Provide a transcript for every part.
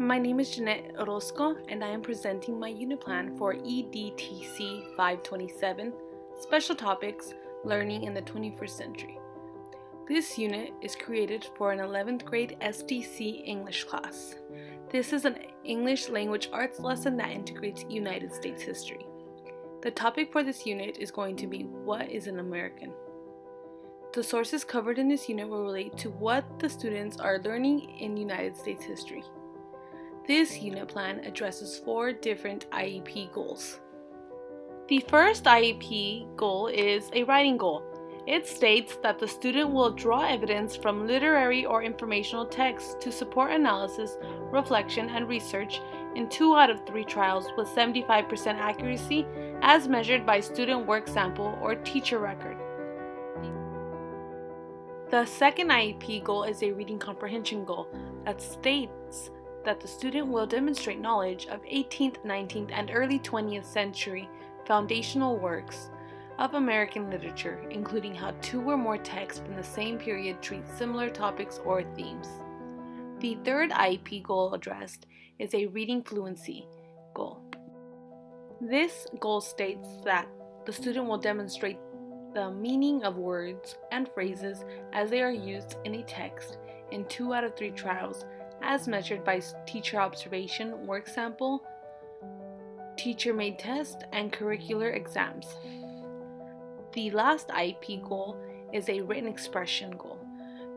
My name is Jeanette Orosco, and I am presenting my unit plan for EDTC527, Special Topics, Learning in the 21st Century. This unit is created for an 11th grade STC English class. This is an English language arts lesson that integrates United States history. The topic for this unit is going to be, what is an American? The sources covered in this unit will relate to what the students are learning in United States history. This unit plan addresses 4 different IEP goals. The first IEP goal is a writing goal. It states that the student will draw evidence from literary or informational texts to support analysis, reflection, and research in 2 out of 3 trials with 75% accuracy as measured by student work sample or teacher record. The second IEP goal is a reading comprehension goal that states that the student will demonstrate knowledge of 18th, 19th, and early 20th century foundational works of American literature, including how 2 or more texts from the same period treat similar topics or themes. The third IEP goal addressed is a reading fluency goal. This goal states that the student will demonstrate the meaning of words and phrases as they are used in a text in 2 out of 3 trials as measured by teacher observation, work sample, teacher-made test, and curricular exams. The last IEP goal is a written expression goal,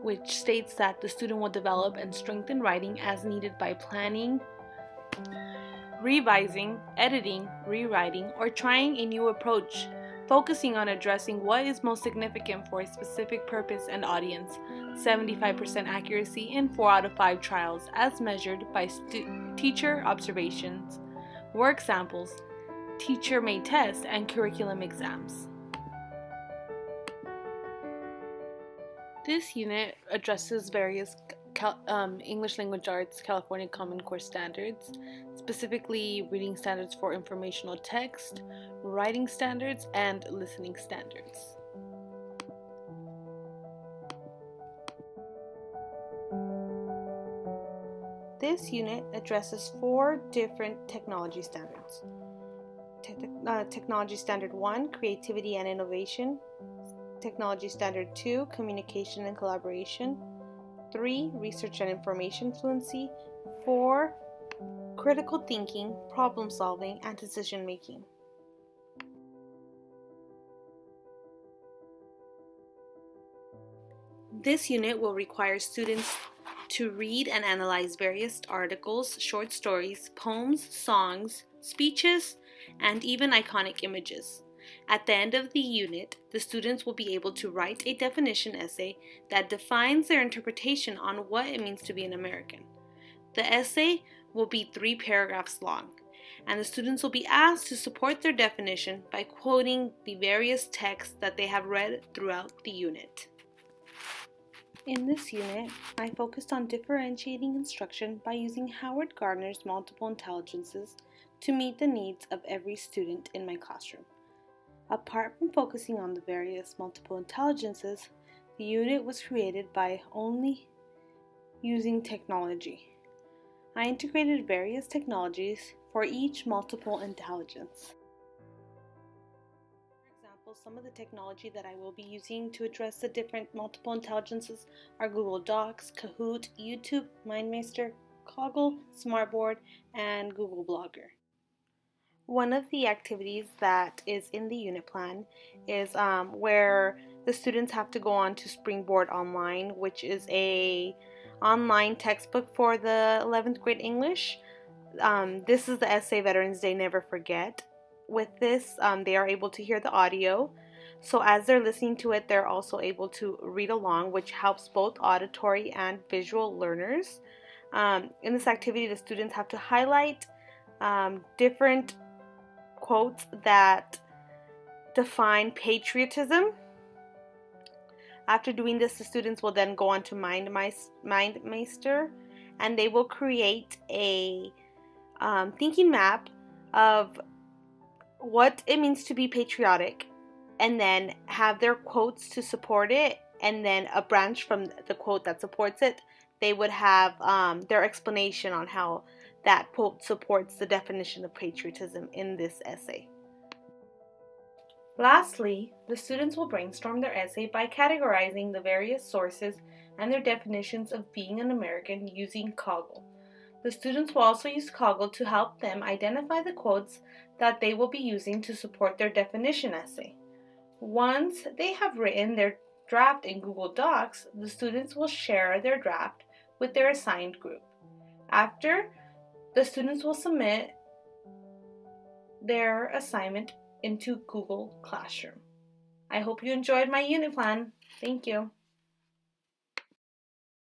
which states that the student will develop and strengthen writing as needed by planning, revising, editing, rewriting, or trying a new approach, focusing on addressing what is most significant for a specific purpose and audience, 75% accuracy in 4 out of 5 trials as measured by teacher observations, work samples, teacher-made tests, and curriculum exams. This unit addresses various English Language Arts California Common Core standards, specifically reading standards for informational text, writing standards, and listening standards. This unit addresses 4 different technology standards. Technology Standard 1, Creativity and Innovation. Technology Standard 2, Communication and Collaboration. 3, Research and Information Fluency. 4, Critical Thinking, Problem Solving, and Decision Making. This unit will require students to read and analyze various articles, short stories, poems, songs, speeches, and even iconic images. At the end of the unit, the students will be able to write a definition essay that defines their interpretation on what it means to be an American. The essay will be 3 paragraphs long, and the students will be asked to support their definition by quoting the various texts that they have read throughout the unit. In this unit, I focused on differentiating instruction by using Howard Gardner's multiple intelligences to meet the needs of every student in my classroom. Apart from focusing on the various multiple intelligences, the unit was created by only using technology. I integrated various technologies for each multiple intelligence. For example, some of the technology that I will be using to address the different multiple intelligences are Google Docs, Kahoot, YouTube, MindMeister, Kaggle, Smartboard, and Google Blogger. One of the activities that is in the unit plan is where the students have to go on to Springboard Online, which is a online textbook for the 11th grade English. This is the essay Veterans Day Never Forget. With this, they are able to hear the audio. So as they're listening to it, they're also able to read along, which helps both auditory and visual learners. In this activity, the students have to highlight different quotes that define patriotism. After doing this, the students will then go on to MindMeister, and they will create a thinking map of what it means to be patriotic, and then have their quotes to support it, and then a branch from the quote that supports it they would have their explanation on how that quote supports the definition of patriotism in this essay. Lastly, the students will brainstorm their essay by categorizing the various sources and their definitions of being an American using Kaggle. The students will also use Kaggle to help them identify the quotes that they will be using to support their definition essay. Once they have written their draft in Google Docs, the students will share their draft with their assigned group. After, the students will submit their assignment into Google Classroom. I hope you enjoyed my unit plan. Thank you.